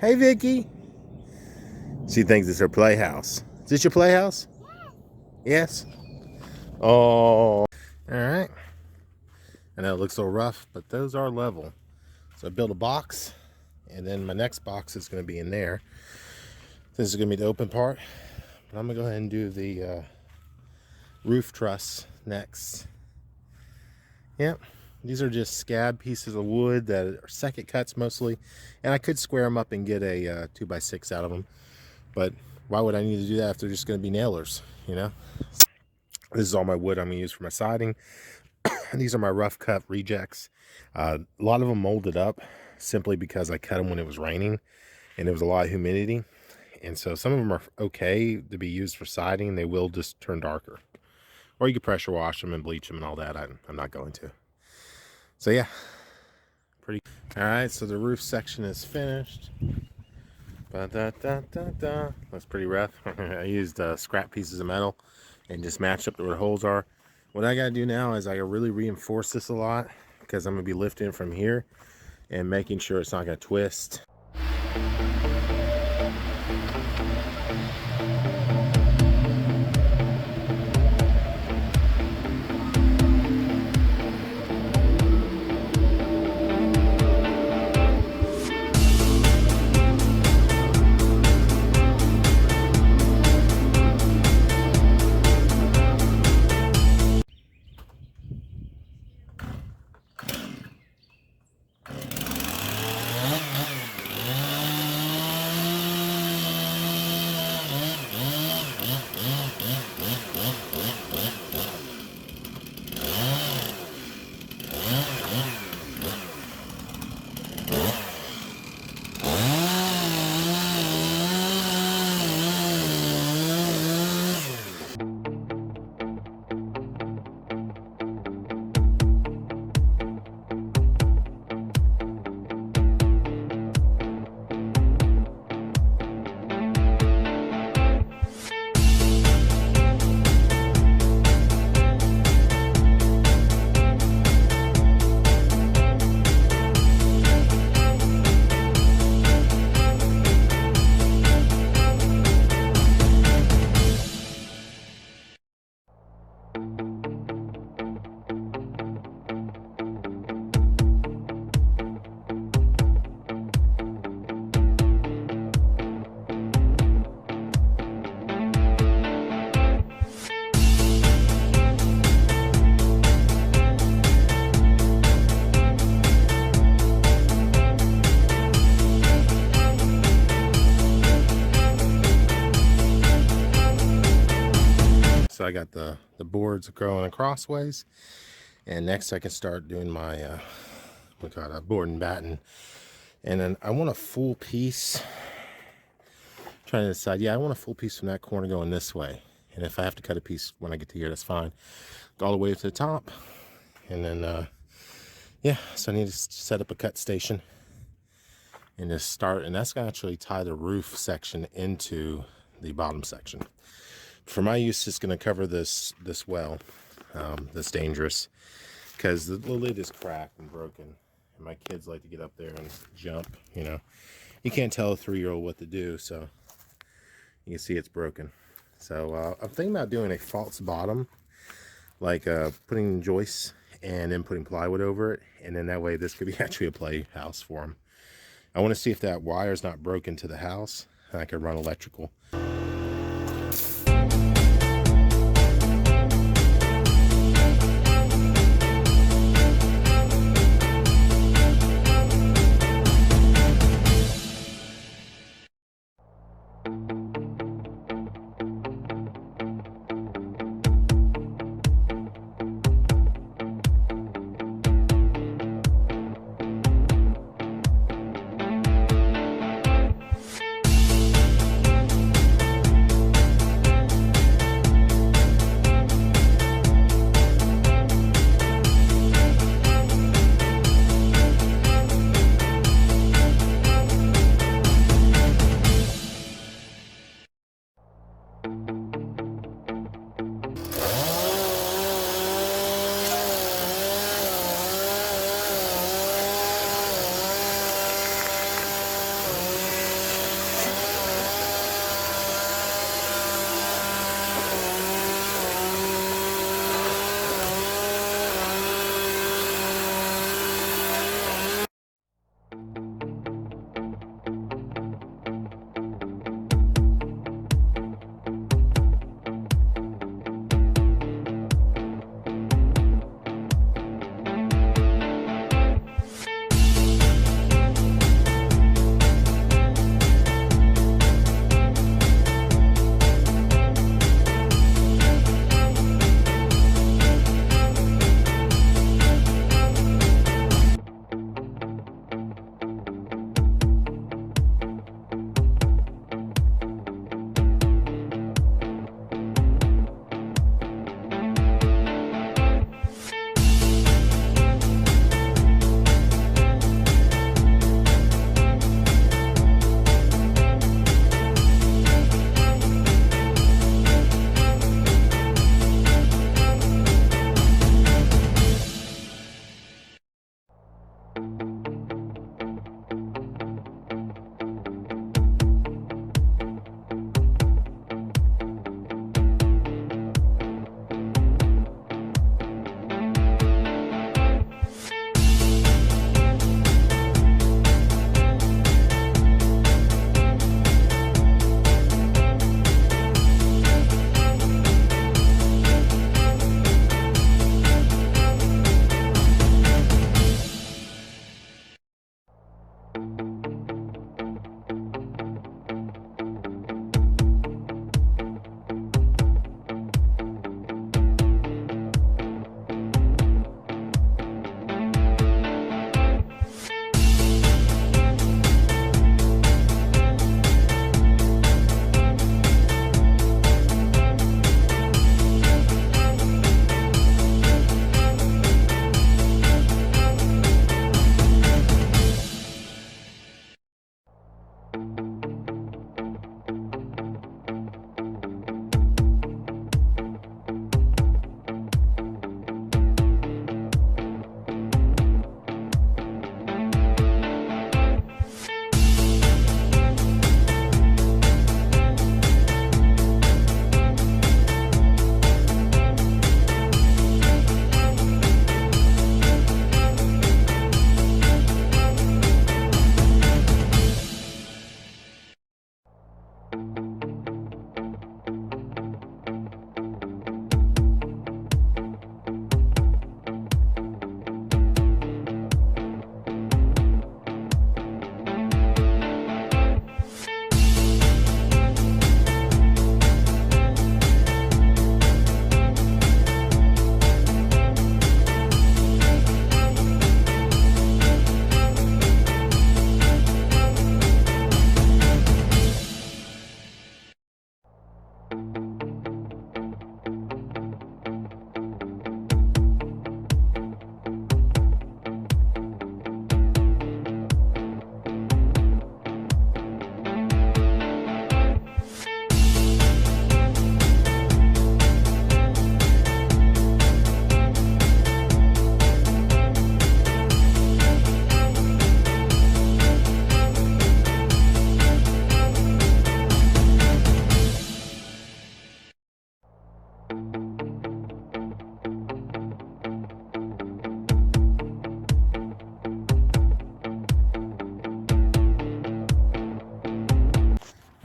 Hey, Vicky. She thinks it's her playhouse. Is this your playhouse? Yes. Oh. All right. I know it looks a little rough, but those are level. So I built a box, and then my next box is going to be in there. This is going to be the open part, but I'm going to go ahead and do the roof truss next. Yep. These are just scab pieces of wood that are second cuts mostly, and I could square them up and get a 2x6 out of them, but why would I need to do that if they're just going to be nailers, you know? This is all my wood I'm going to use for my siding. These are my rough cut rejects. A lot of them molded up simply because I cut them when it was raining and there was a lot of humidity, and so some of them are okay to be used for siding. They will just turn darker, or you could pressure wash them and bleach them and all that. I'm not going to. So yeah, pretty. All right, so the roof section is finished. That's pretty rough. I used scrap pieces of metal and just matched up to where the holes are. What I gotta do now is I gotta really reinforce this a lot, because I'm gonna be lifting it from here and making sure it's not gonna twist. So I got the boards going crossways, and next I can start doing my board and batten. And then I want a full piece. Trying to decide, yeah, I want a full piece from that corner going this way, and if I have to cut a piece when I get to here, that's fine. Go all the way to the top, and then yeah, so I need to set up a cut station and just start, and that's gonna actually tie the roof section into the bottom section. For my use, it's going to cover this well. That's dangerous because the lid is cracked and broken, and my kids like to get up there and jump. You know, you can't tell a 3-year-old what to do, so you can see it's broken. So I'm thinking about doing a false bottom, like putting joists and then putting plywood over it, and then that way this could be actually a playhouse for them. I want to see if that wire is not broken to the house, and I could run electrical.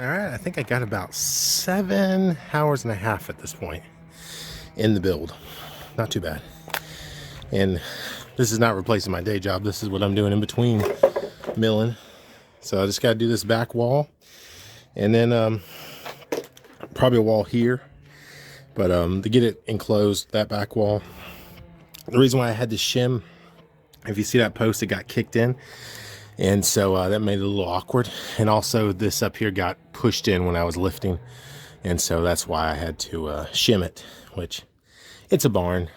All right, I think I got about 7 hours and a half at this point in the build. Not too bad. And this is not replacing my day job. This is what I'm doing in between milling. So I just got to do this back wall, and then probably a wall here. But to get it enclosed, that back wall, the reason why I had to shim, if you see that post, it got kicked in. And so that made it a little awkward. And also this up here got pushed in when I was lifting. And so that's why I had to shim it, which it's a barn,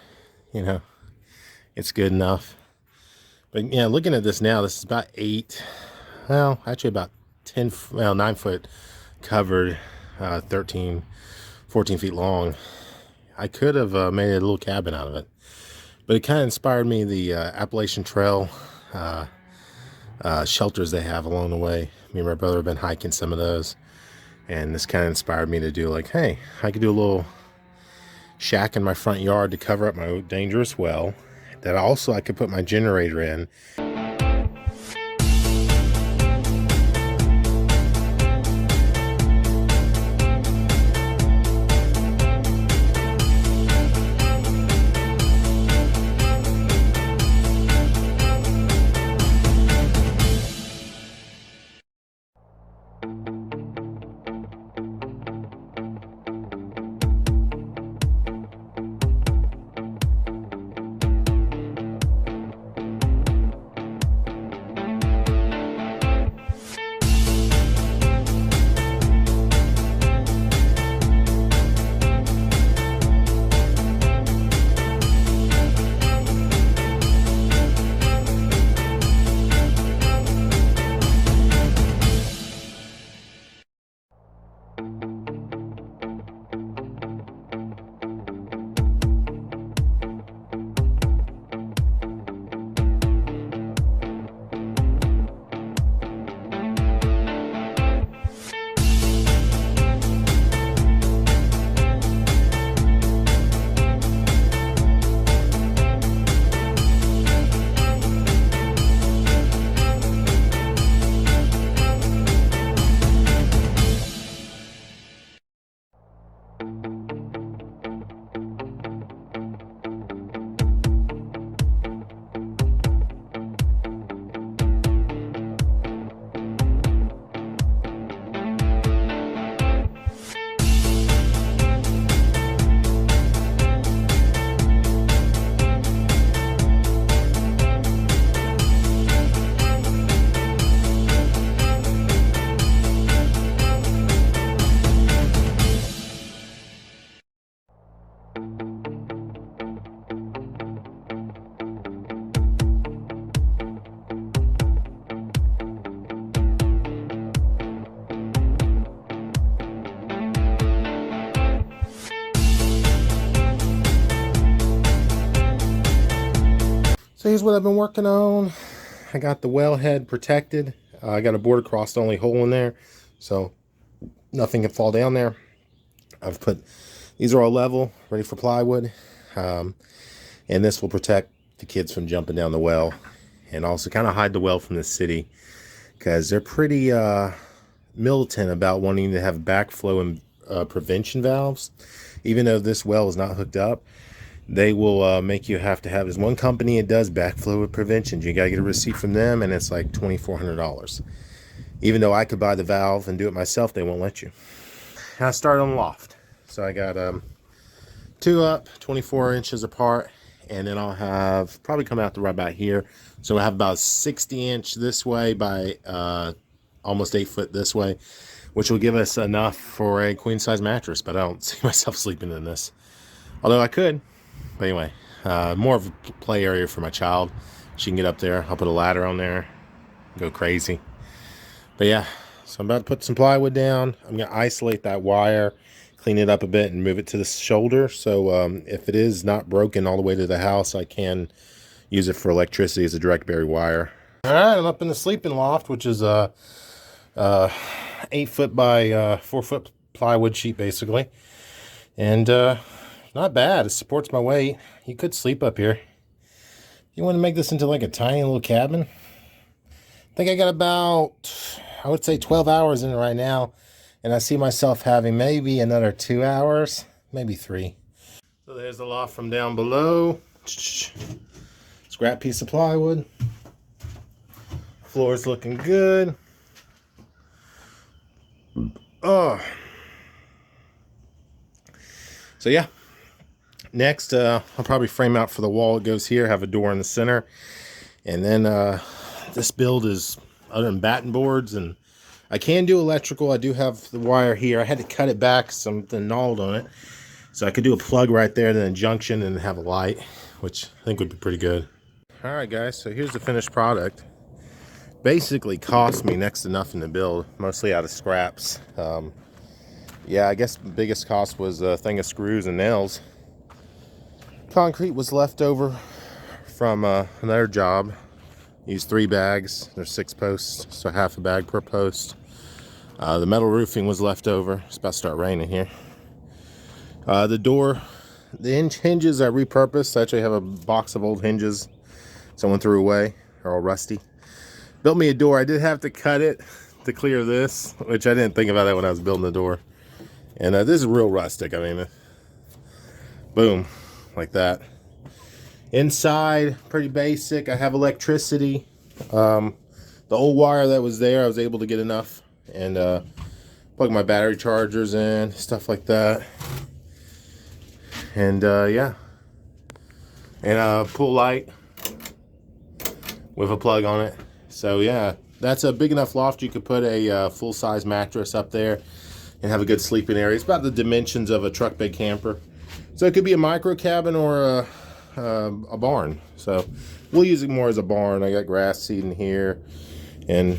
you know, it's good enough. But yeah, looking at this now, this is about 9 foot covered, 13, 14 feet long. I could have made a little cabin out of it, but it kind of inspired me, the Appalachian Trail shelters they have along the way. Me and my brother have been hiking some of those, and this kind of inspired me to do, like, hey, I could do a little shack in my front yard to cover up my dangerous well, that also I could put my generator in. what I've been working on. I got the wellhead protected. I got a board across the only hole in there, so nothing can fall down there. I've put, these are all level, ready for plywood. And this will protect the kids from jumping down the well, and also kind of hide the well from the city, because they're pretty militant about wanting to have backflow and prevention valves. Even though this well is not hooked up, they will make you have to have, there's one company that does backflow prevention. You got to get a receipt from them, and it's like $2,400. Even though I could buy the valve and do it myself, they won't let you. And I started on the loft. So I got two up, 24 inches apart, and then I'll have probably come out to right about here. So I have about 60 inch this way by almost 8 foot this way, which will give us enough for a queen size mattress, but I don't see myself sleeping in this. Although I could. But anyway, more of a play area for my child. She can get up there. I'll put a ladder on there, go crazy. But yeah, so I'm about to put some plywood down. I'm going to isolate that wire, clean it up a bit, and move it to the shoulder. So if it is not broken all the way to the house, I can use it for electricity as a direct bury wire. All right, I'm up in the sleeping loft, which is a 8 foot by 4 foot plywood sheet, basically. And not bad. It supports my weight. You could sleep up here. You want to make this into like a tiny little cabin? I think I got about, I would say 12 hours in it right now. And I see myself having maybe another 2 hours, maybe 3. So there's the loft from down below. Scrap piece of plywood. Floor's looking good. Oh. So yeah. Next, I'll probably frame out for the wall. It goes here, have a door in the center. And then this build is, other than batten boards, and I can do electrical. I do have the wire here. I had to cut it back, something gnawed on it. So I could do a plug right there, then a junction, and have a light, which I think would be pretty good. All right, guys, so here's the finished product. Basically cost me next to nothing to build, mostly out of scraps. Yeah, I guess the biggest cost was a thing of screws and nails. Concrete was left over from another job. Used 3 bags. There's 6 posts, so half a bag per post. The metal roofing was left over. It's about to start raining here. The door, the hinges I repurposed. I actually have a box of old hinges someone threw away. They're all rusty. Built me a door. I did have to cut it to clear this, which I didn't think about that when I was building the door. And this is real rustic. I mean, boom, like that. Inside, pretty basic. I have electricity. The old wire that was there, I was able to get enough and plug my battery chargers in, stuff like that. And yeah, and a pool light with a plug on it. So yeah, that's a big enough loft you could put a full-size mattress up there and have a good sleeping area. It's about the dimensions of a truck bed camper. So it could be a micro cabin or a barn. So we'll use it more as a barn. I got grass seed in here and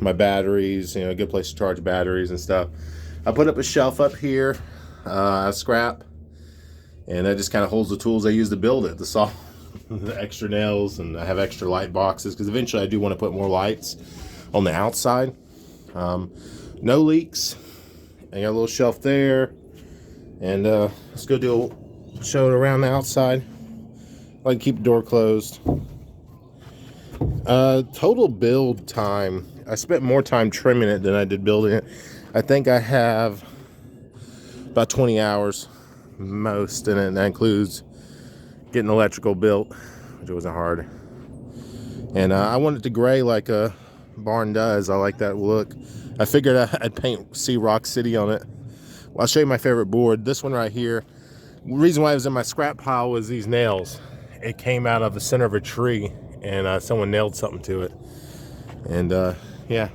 my batteries, you know, a good place to charge batteries and stuff. I put up a shelf up here, scrap, and that just kind of holds the tools I use to build it, the saw, the extra nails, and I have extra light boxes because eventually I do want to put more lights on the outside. No leaks. I got a little shelf there, and let's go show it around the outside. I like to keep the door closed. Total build time, I spent more time trimming it than I did building it. I think I have about 20 hours most, and that includes getting electrical built, which wasn't hard. And I want it to gray like a barn does. I like that look. I figured I'd paint Sea Rock City on it. Well, I'll show you my favorite board. This one right here. The reason why it was in my scrap pile was these nails. It came out of the center of a tree, and someone nailed something to it. And yeah,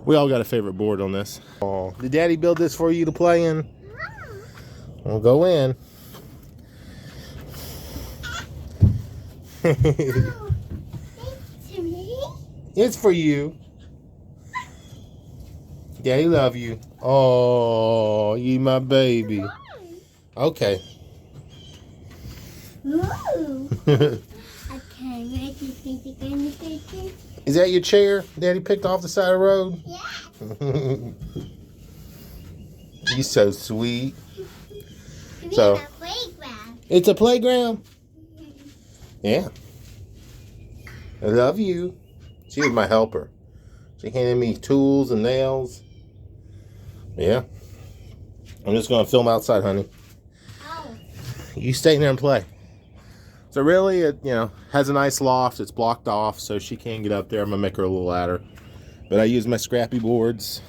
we all got a favorite board on this. Oh, did Daddy build this for you to play in? We'll go in. It's for you. Daddy love you. Oh, you my baby. Okay. Okay. Is that your chair Daddy picked off the side of the road? Yeah. You're so sweet. It's So, a playground. it's a playground? Yeah. I love you. She was my helper. She handed me tools and nails. Yeah. I'm just going to film outside, honey. Oh. You stay in there and play. So really, it, has a nice loft. It's blocked off, so she can't get up there. I'm going to make her a little ladder. But I use my scrappy boards.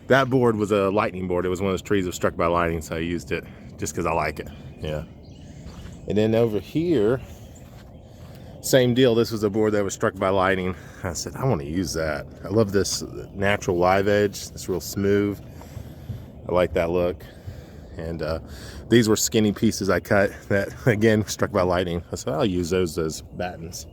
That board was a lightning board. It was one of those trees that was struck by lightning, so I used it just because I like it. Yeah. And then over here, same deal. This was a board that was struck by lightning. I said, I want to use that. I love this natural live edge. It's real smooth. I like that look. And these were skinny pieces I cut that, again, struck by lightning. I said, I'll use those as battens.